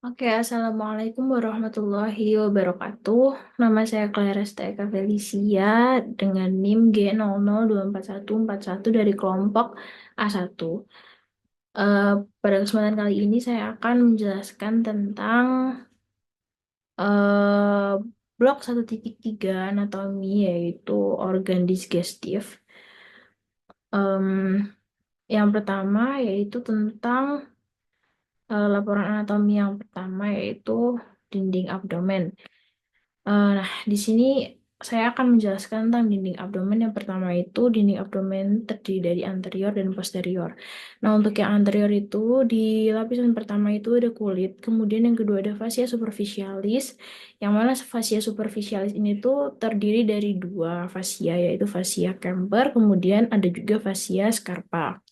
Oke, Assalamualaikum warahmatullahi wabarakatuh. Nama saya Claresta Eka Felicia dengan NIM G00241441 dari kelompok A1. Eh, Pada kesempatan kali ini saya akan menjelaskan tentang eh, blok 1.3 anatomi, yaitu organ digestif. Em, yang pertama yaitu tentang laporan anatomi yang pertama yaitu dinding abdomen. Nah, di sini saya akan menjelaskan tentang dinding abdomen. Yang pertama itu dinding abdomen terdiri dari anterior dan posterior. Nah, untuk yang anterior itu di lapisan pertama itu ada kulit, kemudian yang kedua ada fascia superficialis, yang mana fascia superficialis ini tuh terdiri dari dua fascia, yaitu fascia Kemper, kemudian ada juga fascia Scarpa.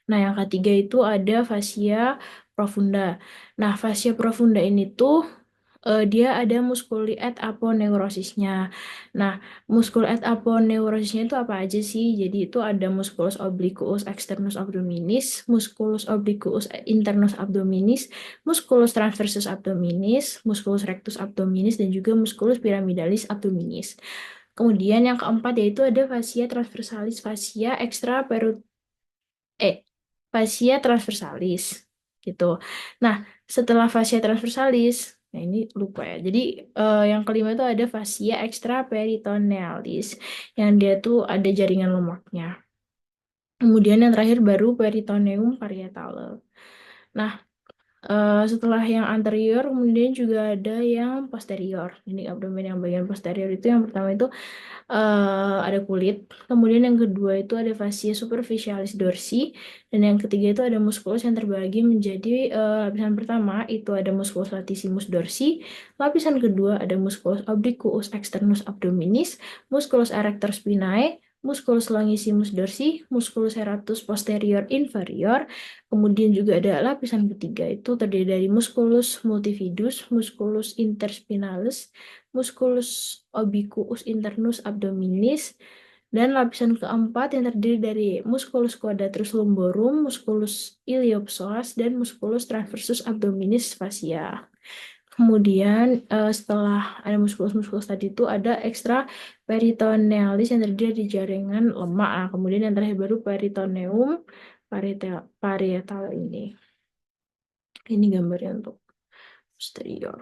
Nah, yang ketiga itu ada fascia profunda. Nah, fascia profunda ini tuh dia ada musculi et aponeurosisnya. Nah, musculi et aponeurosisnya itu apa aja sih? Jadi itu ada musculus obliquus externus abdominis, musculus obliquus internus abdominis, musculus transversus abdominis, musculus rectus abdominis, dan juga musculus pyramidalis abdominis. Kemudian yang keempat yaitu ada fascia transversalis, fascia eh fascia transversalis gitu. Nah, setelah fascia transversalis, nah ini lupa ya. Jadi yang kelima itu ada fascia extraperitonealis yang dia tuh ada jaringan lemaknya. Kemudian yang terakhir baru peritoneum parietale. Nah, setelah yang anterior, kemudian juga ada yang posterior. Ini abdomen yang bagian posterior itu yang pertama itu ada kulit. Kemudian yang kedua itu ada fascia superficialis dorsi. Dan yang ketiga itu ada musculus yang terbagi menjadi lapisan pertama itu ada musculus latissimus dorsi. Lapisan kedua ada musculus obliquus externus abdominis, musculus erector spinae, musculus longissimus dorsi, musculus serratus posterior inferior. Kemudian juga ada lapisan ketiga itu terdiri dari musculus multifidus, musculus interspinalis, musculus obliquus internus abdominis, dan lapisan keempat yang terdiri dari musculus quadratus lumborum, musculus iliopsoas, dan musculus transversus abdominis fascia. Kemudian setelah ada muskulus-muskulus tadi itu ada ekstra peritonealis yang terdiri di jaringan lemak. Nah, kemudian yang terakhir baru peritoneum parietal ini. Ini gambarnya untuk posterior.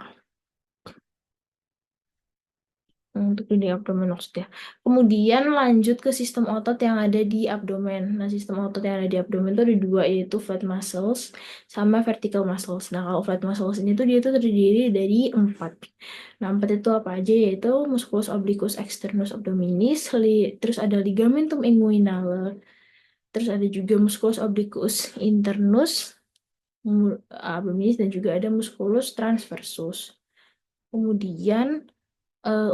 Untuk di abdomen maksudnya. Kemudian lanjut ke sistem otot yang ada di abdomen. Nah, sistem otot yang ada di abdomen itu ada dua, yaitu flat muscles sama vertical muscles. Nah, kalau flat muscles ini tuh dia tuh terdiri dari empat. Nah, empat itu apa aja? Yaitu musculus obliquus externus abdominis, terus ada ligamentum inguinale, terus ada juga musculus obliquus internus abdominis, dan juga ada musculus transversus. Kemudian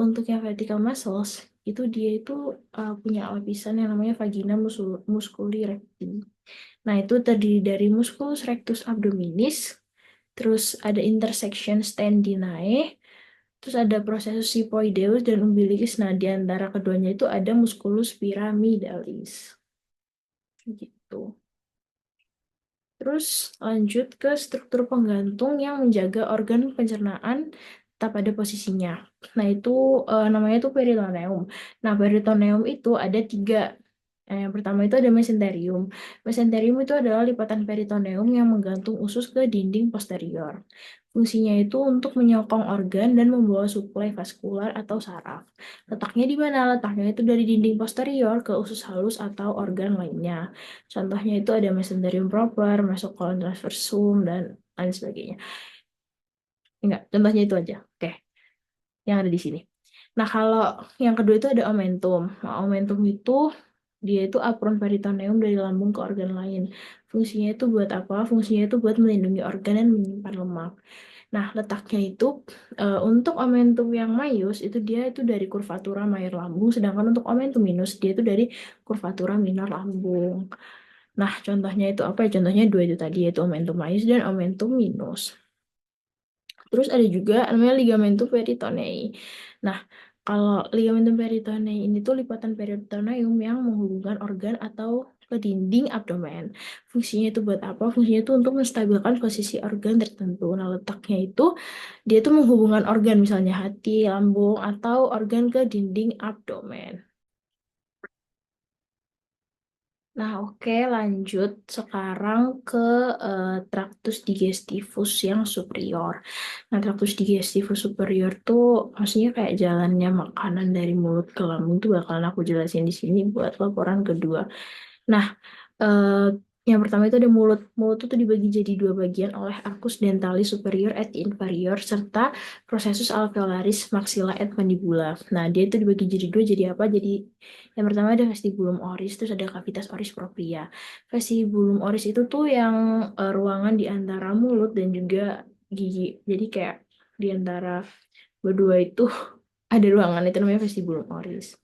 untuk yang vertical muscles itu dia itu punya lapisan yang namanya vagina musculi recti. Nah, itu terdiri dari musculus rectus abdominis, terus ada intersection tendinae, terus ada processus sipoideus dan umbilicus. Nah, di antara keduanya itu ada musculus pyramidalis. Gitu. Terus lanjut ke struktur penggantung yang menjaga organ pencernaan tetap pada posisinya. Nah, itu namanya itu peritoneum. Nah, peritoneum itu ada tiga. Yang pertama itu ada mesenterium. Mesenterium itu adalah lipatan peritoneum yang menggantung usus ke dinding posterior. Fungsinya itu untuk menyokong organ dan membawa suplai vaskular atau saraf. Letaknya di mana? Letaknya itu dari dinding posterior ke usus halus atau organ lainnya. Contohnya itu ada mesenterium proper, mesocolon transversum, dan lain sebagainya. Enggak, contohnya itu aja. Oke, yang ada di sini. Nah, kalau yang kedua itu ada omentum. Nah, omentum itu dia itu apron peritoneum dari lambung ke organ lain. Fungsinya itu buat apa? Fungsinya itu buat melindungi organ dan menyimpan lemak. Nah, letaknya itu untuk omentum yang maius itu dia itu dari kurvatura mayor lambung, sedangkan untuk omentum minus dia itu dari kurvatura minor lambung. Nah, contohnya itu apa ya? Contohnya dua itu tadi, yaitu omentum maius dan omentum minus. Terus ada juga namanya ligamentum peritonei. Nah, kalau ligamentum peritonei ini tuh lipatan peritoneum yang menghubungkan organ atau ke dinding abdomen. Fungsinya itu buat apa? Fungsinya itu untuk menstabilkan posisi organ tertentu. Nah, letaknya itu dia itu menghubungkan organ misalnya hati, lambung, atau organ ke dinding abdomen. Nah, oke, lanjut sekarang ke traktus digestivus yang superior. Nah, traktus digestivus superior tuh maksudnya kayak jalannya makanan dari mulut ke lambung tuh bakalan aku jelasin di sini buat laporan kedua. Nah, eh, yang pertama itu ada mulut. Mulut itu dibagi jadi dua bagian oleh arcus dentalis superior et inferior serta processus alveolaris maxilla et mandibula. Nah, dia itu dibagi jadi dua jadi apa? Jadi yang pertama ada vestibulum oris, terus ada cavitas oris propria. Vestibulum oris itu tuh yang ruangan di antara mulut dan juga gigi. Jadi kayak di antara berdua itu ada ruangan itu namanya vestibulum oris.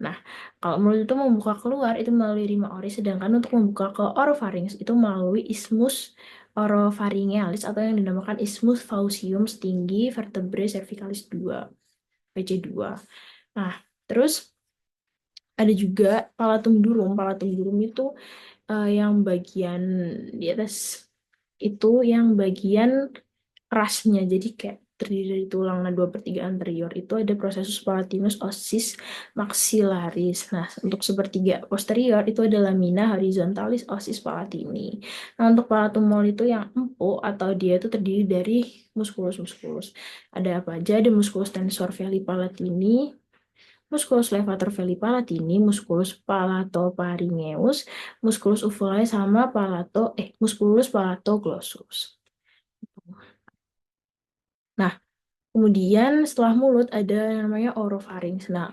Nah, kalau mulut itu membuka keluar itu melalui rima oris, sedangkan untuk membuka ke orofarinx itu melalui isthmus oropharyngealis atau yang dinamakan isthmus faucium setinggi vertebrae cervicalis 2, PC2. Nah, terus ada juga palatum durum. Palatum durum itu yang bagian di atas itu yang bagian kerasnya, jadi kayak terdiri dari tulang. Nah, 2/3 anterior itu ada processus palatinus ossis maxillaris. Nah, untuk sepertiga posterior itu ada lamina horizontalis ossis palatini. Nah, untuk palatum mol itu yang empuk atau dia itu terdiri dari musculus. Ada apa aja? Ada musculus tensor veli palatini, musculus levator veli palatini, musculus palatopharyngeus, musculus uvulae sama musculus palatoglossus. Nah, kemudian setelah mulut ada yang namanya orofarinx. Nah,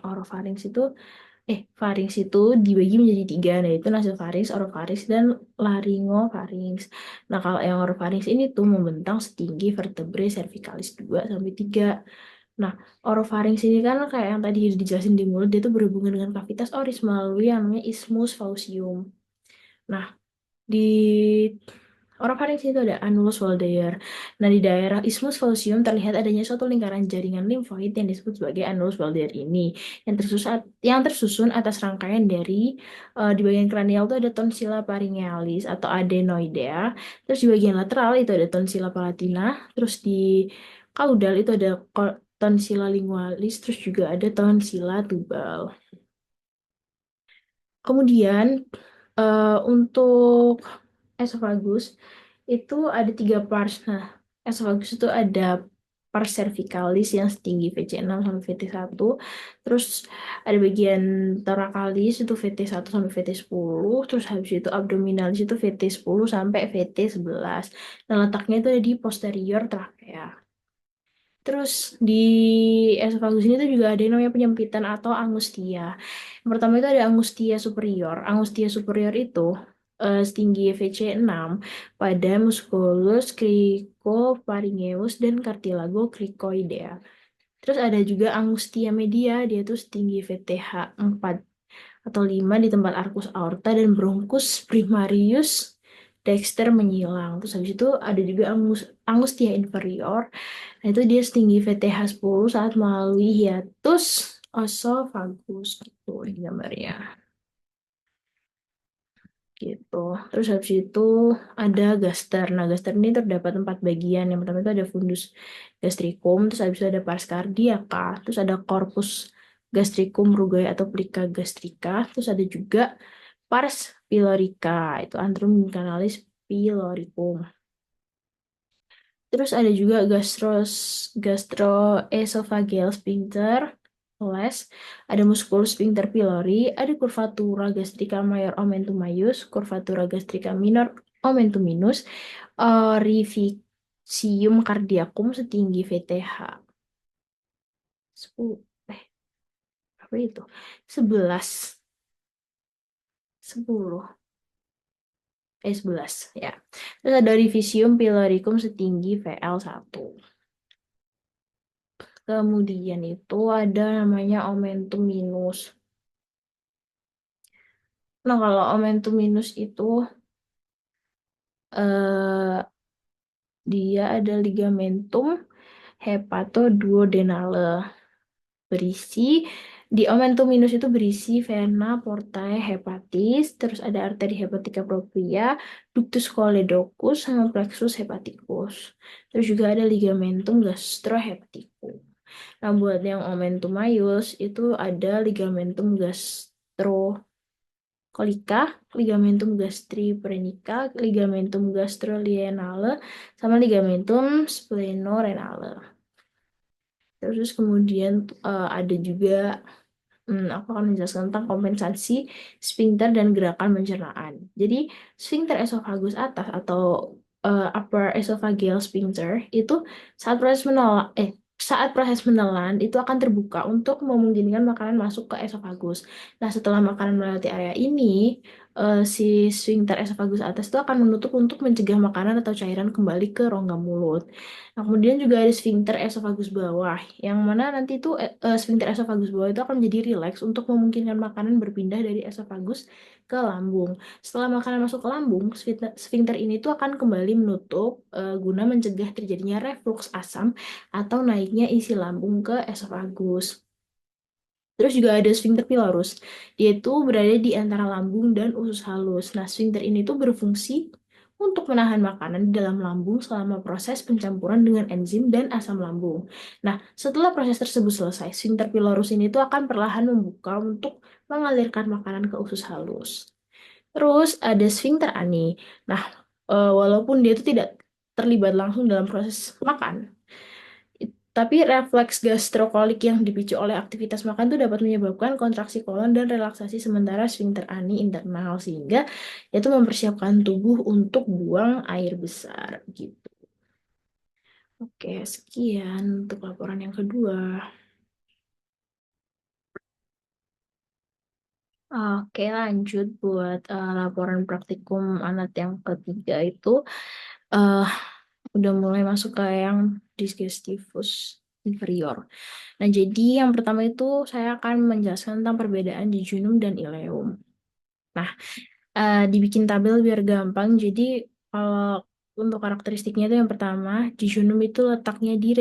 farinx itu dibagi menjadi tiga, yaitu nasofarinx, orofarinx, dan laryngofarinx. Nah, kalau yang orofarinx ini tuh membentang setinggi vertebrae cervicalis 2 sampai 3. Nah, orofarinx ini kan kayak yang tadi dijelasin di mulut, dia tuh berhubungan dengan cavitas oris melalui yang namanya isthmus faucium. Nah, di orofarinx itu ada annulus Waldeyer. Nah, di daerah isthmus faucium terlihat adanya suatu lingkaran jaringan limfoid yang disebut sebagai annulus Waldeyer ini, yang tersusun atas rangkaian dari di bagian kranial itu ada tonsilla pharyngealis atau adenoidea, terus di bagian lateral itu ada tonsilla palatina, terus di kaudal itu ada tonsilla lingualis, terus juga ada tonsilla tubal. Kemudian untuk esophagus itu ada 3 pars. Nah, esophagus itu ada pars cervicalis yang setinggi VC6 sampai VT1. Terus ada bagian thoracalis itu VT1 sampai VT10. Terus habis itu abdominalis itu VT10 sampai VT11. Nah, letaknya itu ada di posterior trachea. Terus di esophagus ini tuh juga ada yang namanya penyempitan atau angustia. Yang pertama itu ada angustia superior. Angustia superior itu setinggi VC6 pada musculus cricopharyngeus dan cartilago cricoidea. Terus ada juga angustia media, dia tuh setinggi VTH4 atau 5 di tempat arcus aorta dan bronchus primarius dexter menyilang. Terus habis itu ada juga angustia inferior. Nah, itu dia setinggi VTH 10 saat melalui hiatus esophagus gitu ini gambarnya. Gitu. Terus habis itu ada gaster. Nah, gaster ini terdapat 4 bagian. Yang pertama itu ada fundus gastricum, terus habis itu ada pars cardiaca, terus ada corpus gastricum rugae atau plica gastrica, terus ada juga pars pylorica, itu antrum canalis pyloricum. Terus ada juga gastroesophageal sphincter, les, ada musculus sphincter pylori, ada curvatura gastrica major omentum maius, curvatura gastrica minor omentum minus, orificium cardiacum setinggi VTH 10, apa itu? 11, 10, 11 ya. Terus ada orifisium pyloricum setinggi VL1. Kemudian itu ada namanya omentum minus. Nah, kalau omentum minus itu eh, dia ada ligamentum hepatoduodenale berisi Di omentum minus itu berisi vena portae hepatis, terus ada arteri hepatica propria, ductus choledocus, sama plexus hepaticus. Terus juga ada ligamentum gastrohepaticum. Nah, buat yang omentum maius itu ada ligamentum gastrocolica, ligamentum gastriprenica, ligamentum gastrolienale, sama ligamentum splenorenale. Terus kemudian ada juga aku akan menjelaskan tentang kompensasi sphincter dan gerakan pencernaan. Jadi, sphincter esofagus atas atau upper esophageal sphincter itu saat proses menelan itu akan terbuka untuk memungkinkan makanan masuk ke esofagus. Nah, setelah makanan melewati area ini, si sphincter esofagus atas itu akan menutup untuk mencegah makanan atau cairan kembali ke rongga mulut. Nah, kemudian juga ada sphincter esofagus bawah, yang mana nanti itu sphincter esofagus bawah itu akan menjadi rileks untuk memungkinkan makanan berpindah dari esofagus ke lambung. Setelah makanan masuk ke lambung, sphincter ini tuh akan kembali menutup guna mencegah terjadinya refluks asam atau naiknya isi lambung ke esofagus. Terus juga ada sphincter pylorus. Dia itu berada di antara lambung dan usus halus. Nah, sphincter ini tuh berfungsi untuk menahan makanan di dalam lambung selama proses pencampuran dengan enzim dan asam lambung. Nah, setelah proses tersebut selesai, sphincter pylorus ini tuh akan perlahan membuka untuk mengalirkan makanan ke usus halus. Terus ada sphincter ani. Nah, walaupun dia itu tidak terlibat langsung dalam proses makan, tapi refleks gastrokolik yang dipicu oleh aktivitas makan itu dapat menyebabkan kontraksi kolon dan relaksasi sementara sphincter ani internal sehingga itu mempersiapkan tubuh untuk buang air besar gitu. Oke, sekian untuk laporan yang kedua. Oke, lanjut buat laporan praktikum anak yang ketiga itu uh, udah mulai masuk ke yang digestivus inferior. Nah, jadi yang pertama itu saya akan menjelaskan tentang perbedaan jejunum dan ileum. Nah, dibikin tabel biar gampang. Jadi, kalau untuk karakteristiknya itu yang pertama, jejunum itu letaknya di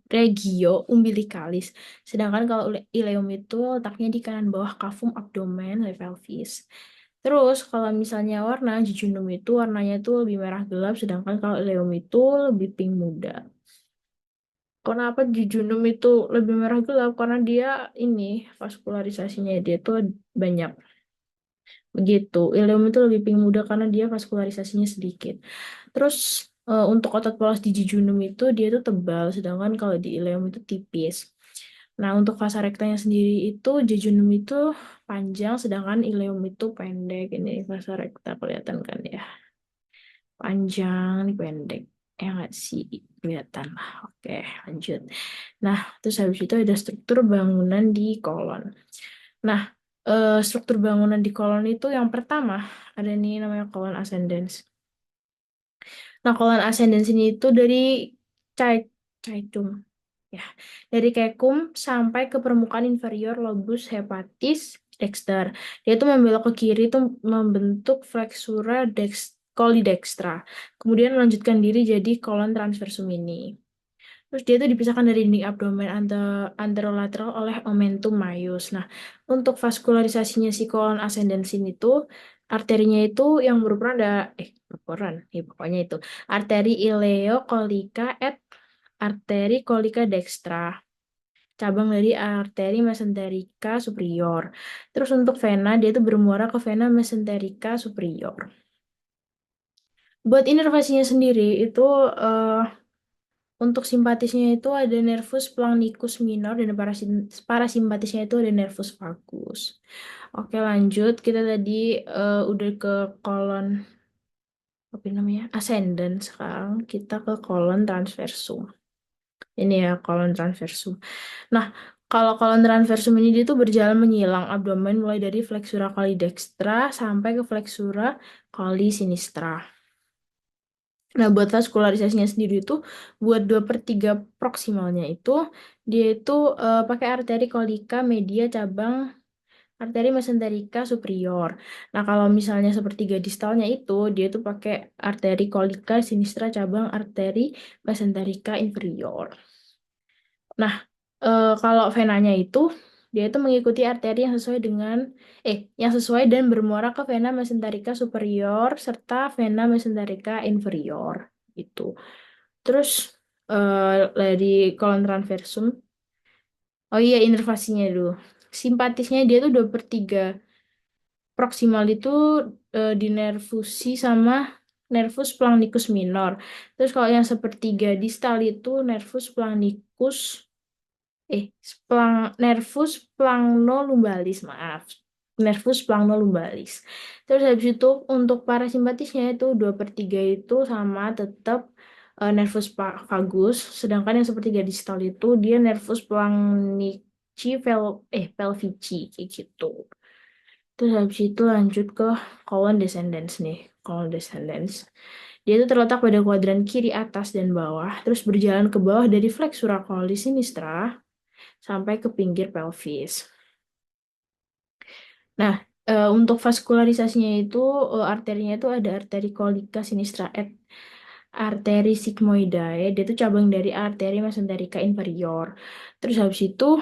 regio umbilicalis. Sedangkan kalau ileum itu letaknya di kanan bawah cavum abdomen pelvis. Terus, kalau misalnya warna, jejunum itu warnanya itu lebih merah gelap, sedangkan kalau ileum itu lebih pink muda. Kenapa jejunum itu lebih merah gelap? Karena dia ini vaskularisasinya dia tuh banyak. Begitu. Ileum itu lebih pink muda karena dia vaskularisasinya sedikit. Terus untuk otot polos di jejunum itu dia tuh tebal, sedangkan kalau di ileum itu tipis. Nah, untuk vasa rektanya sendiri itu jejunum itu panjang, sedangkan ileum itu pendek. Ini vasa rekta kelihatan kan ya? Panjang, ini pendek. Ya nggak sih? Kelihatan lah. Oke, lanjut. Nah, terus habis itu ada struktur bangunan di kolon. Nah, struktur bangunan di kolon itu yang pertama ada nih namanya kolon ascendens. Nah, kolon ascendens ini itu dari caecum ya. Dari cecum sampai ke permukaan inferior lobus hepatis dexter. Dia itu membelok ke kiri itu membentuk flexura colidextra. Kemudian melanjutkan diri jadi kolon transversum ini. Terus dia itu dipisahkan dari dinding abdomen anterolateral oleh omentum maius. Nah, untuk vaskularisasinya si kolon ascendens ini tuh arterinya itu yang berperan ada berperan, ya pokoknya itu arteri ileocolica et arteri colica dextra. Cabang dari arteri mesenterica superior. Terus untuk vena dia itu bermuara ke vena mesenterica superior. Buat inervasinya sendiri itu untuk simpatisnya itu ada nervus plangnicus minor dan parasimpatisnya itu ada nervus vagus. Oke, lanjut. Kita tadi udah ke kolon apa namanya? Ascendant. Sekarang kita ke kolon transversum. Ini ya kolon transversum. Nah, kalau kolon transversum ini dia tuh berjalan menyilang abdomen mulai dari flexura coli dextra sampai ke flexura coli sinistra. Nah, buat vaskularisasinya sendiri itu, buat 2/3 proksimalnya itu, dia itu pakai arteri kolika media cabang arteri mesenterica superior. Nah, kalau misalnya sepertiga distalnya itu, dia itu pakai arteri kolika sinistra cabang arteri mesenterica inferior. Nah, kalau venanya itu, Dia itu mengikuti arteri yang sesuai dan bermuara ke vena mesenterica superior serta vena mesenterica inferior itu. Terus dari kolon transversum. Oh iya, inervasinya dulu. Simpatisnya dia tuh 2/3. Proksimal itu dinervusi sama nervus plangnicus minor. Terus kalau yang 1/3 distal itu nervus plangnolombalis, maaf. Nervus plangnolombalis. Terus habis itu untuk parasimpatisnya itu 2/3 itu sama tetap nervus vagus, sedangkan yang 1/3 distal itu dia nervus pelvici kayak gitu. Terus habis itu lanjut ke colon descendens nih. Colon descendens. Dia itu terletak pada kuadran kiri atas dan bawah, terus berjalan ke bawah dari flexura collis sinistra sampai ke pinggir pelvis. Nah, untuk vaskularisasinya itu arterinya itu ada arteri colica sinistra et arteri sigmoidae, dia itu cabang dari arteri mesenterica inferior. Terus habis itu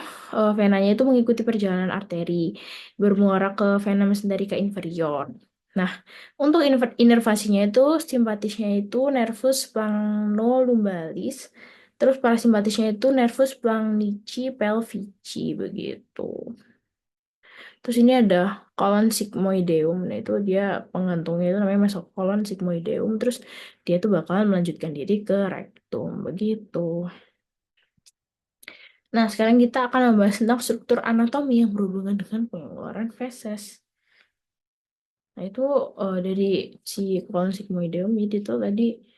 venanya itu mengikuti perjalanan arteri bermuara ke vena mesenterica inferior. Nah, untuk inervasinya itu simpatisnya itu nervus plangnolombalis, terus parasimpatisnya itu nervus plangnici pelvici begitu. Terus ini ada kolon sigmoideum. Nah, itu dia pengantungnya itu namanya mesokolon sigmoideum. Terus dia tuh bakalan melanjutkan diri ke rektum. Begitu. Nah, sekarang kita akan membahas tentang struktur anatomi yang berhubungan dengan pengeluaran feses. Nah, itu dari si kolon sigmoideum itu tadi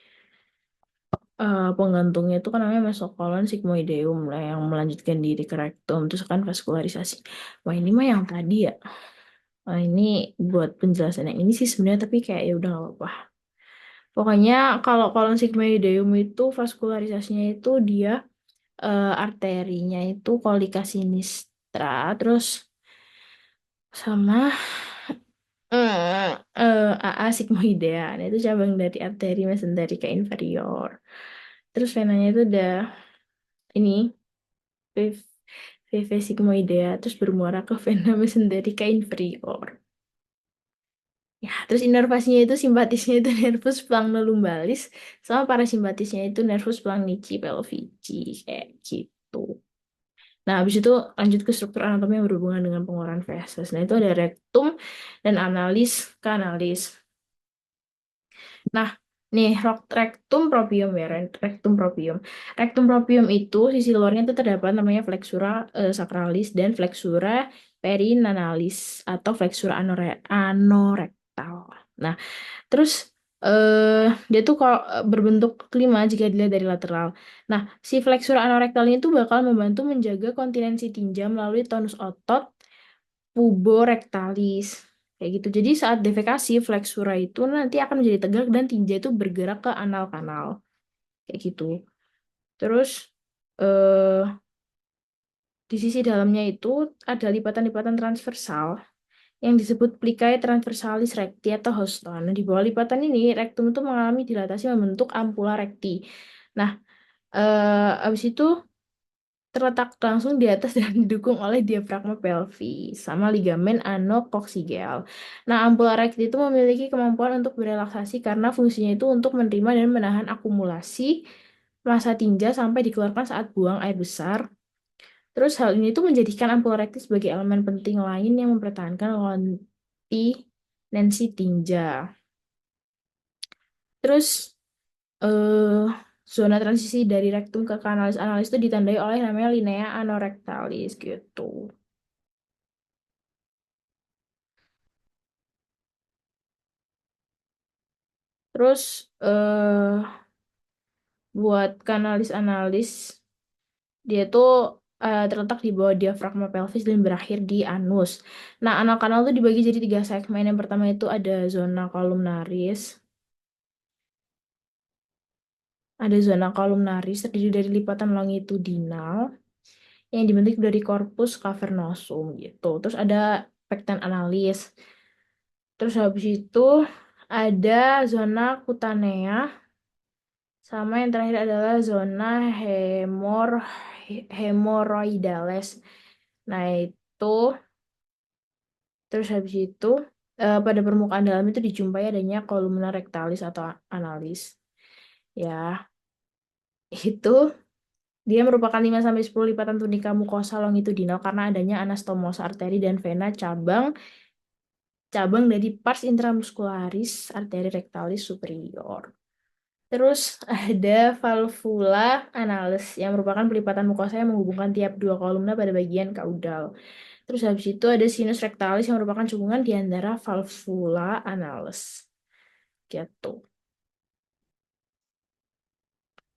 penggantungnya itu kan namanya mesokolon sigmoideum lah yang melanjutkan diri ke rektum. Terus kan vaskularisasi. Wah, ini mah yang tadi ya. Ini buat penjelasan yang ini sih sebenarnya, tapi kayak ya udah nggak apa-apa. Pokoknya kalau kolon sigmoideum itu vaskularisasinya itu dia arterinya itu kolika sinistra, terus sama AA sigmoidea. Nah, itu cabang dari arteri mesenterica inferior. Terus venanya itu udah ini V- VV sigmoidea, terus bermuara ke vena mesenterica inferior. Ya, terus inervasinya itu simpatisnya itu nervus plangnolombalis sama parasimpatisnya itu nervus plangnici pelvici kayak gitu. Nah, habis itu lanjut ke struktur anatomi yang berhubungan dengan pengeluaran feses. Nah, itu ada rektum dan analis kanalis. Nah, nih rektum propium ya, rektum propium. Rektum propium itu sisi luarnya itu terdapat namanya flexura sacralis dan flexura perinanalis atau flexura anorektal. Nah, terus dia tuh kalau berbentuk kelima jika dilihat dari lateral. Nah, si flexura anorektal ini tuh bakal membantu menjaga kontinensi tinja melalui tonus otot puborektalis. Kayak gitu. Jadi saat defekasi, flexura itu nanti akan menjadi tegak dan tinja itu bergerak ke anal kanal. Kayak gitu. Terus eh di sisi dalamnya itu ada lipatan-lipatan transversal yang disebut plicae transversalis recti atau Houston. Nah, di bawah lipatan ini, rektum itu mengalami dilatasi membentuk ampula recti. Nah, habis itu terletak langsung di atas dan didukung oleh diafragma pelvis sama ligamen anokoksigel. Nah, ampula recti itu memiliki kemampuan untuk berelaksasi karena fungsinya itu untuk menerima dan menahan akumulasi massa tinja sampai dikeluarkan saat buang air besar. Terus hal ini tuh menjadikan ampula recti sebagai elemen penting lain yang mempertahankan kontinensi tinja. Terus eh zona transisi dari rektum ke kanalis analis itu ditandai oleh namanya linea anorektalis gitu. Terus buat kanalis analis dia tuh terletak di bawah diafragma pelvis dan berakhir di anus. Nah, anal kanal tuh dibagi jadi 3 segmen. Yang pertama itu ada zona columnaris. Ada zona columnaris terdiri dari lipatan longitudinal yang dibentuk dari corpus cavernosum gitu. Terus ada pecten analis. Terus habis itu ada zona kutanea sama yang terakhir adalah zona hemoroidales. Nah, Terus habis itu pada permukaan dalam itu dijumpai adanya kolumna rektalis atau analis. Ya, itu dia merupakan 5 sampai 10 lipatan tunika mukosa longitudinal karena adanya anastomosa arteri dan vena cabang cabang dari pars intramuscularis arteri rectalis superior. Terus ada valvula analis yang merupakan pelipatan mukosa yang menghubungkan tiap dua kolumna pada bagian kaudal. Terus habis itu ada sinus rectalis yang merupakan cekungan di antara valvula analis. Gitu.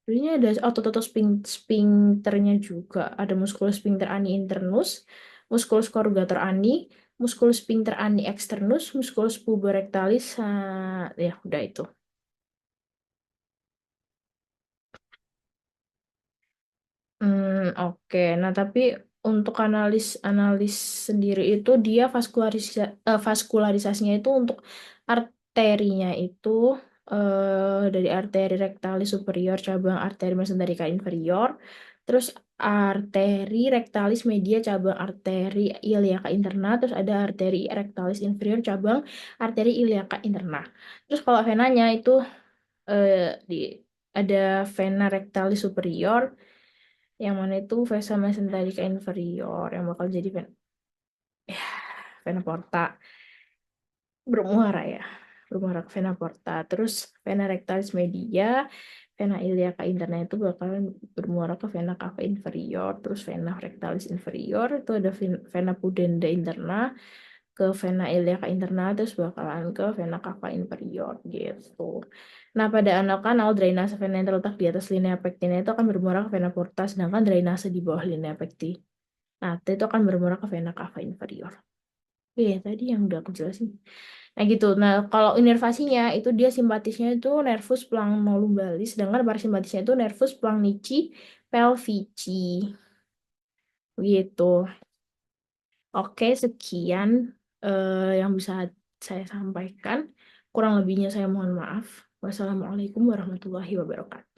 Ini ada otot-otot sphincternya juga. Ada musculus sphincter ani internus, musculus corrugator ani, musculus sphincter ani externus, musculus puborectalis. Ya, udah itu. Oke. Nah, tapi untuk analis analis sendiri itu dia vaskularisasinya itu untuk arterinya itu dari arteri rectalis superior cabang arteri mesenterica inferior, terus arteri rectalis media cabang arteri iliaca interna, terus ada arteri rectalis inferior cabang arteri iliaca interna. Terus kalau venanya itu eh, di ada vena rectalis superior yang mana itu vesa mesenterica inferior yang bakal jadi vena porta bermuara ya, bermuara ke vena porta. Terus vena rectalis media, vena iliaca interna itu bakalan bermuara ke vena cava inferior. Terus vena rectalis inferior itu ada vena pudenda interna ke vena iliaca interna, terus bakalan ke vena cava inferior gitu. Nah, pada anal kanal drainase vena yang terletak di atas linea pectina itu akan bermuara ke vena porta, sedangkan drainase di bawah linea pecti. Nah, itu akan bermuara ke vena cava inferior. Iya, tadi yang udah aku jelasin. Nah, gitu. Nah, kalau inervasinya itu dia simpatisnya itu nervus plano-lumbalis, sedangkan parasimpatisnya itu nervus planici pelvici. Gitu. Oke, sekian yang bisa saya sampaikan. Kurang lebihnya saya mohon maaf. Wassalamualaikum warahmatullahi wabarakatuh.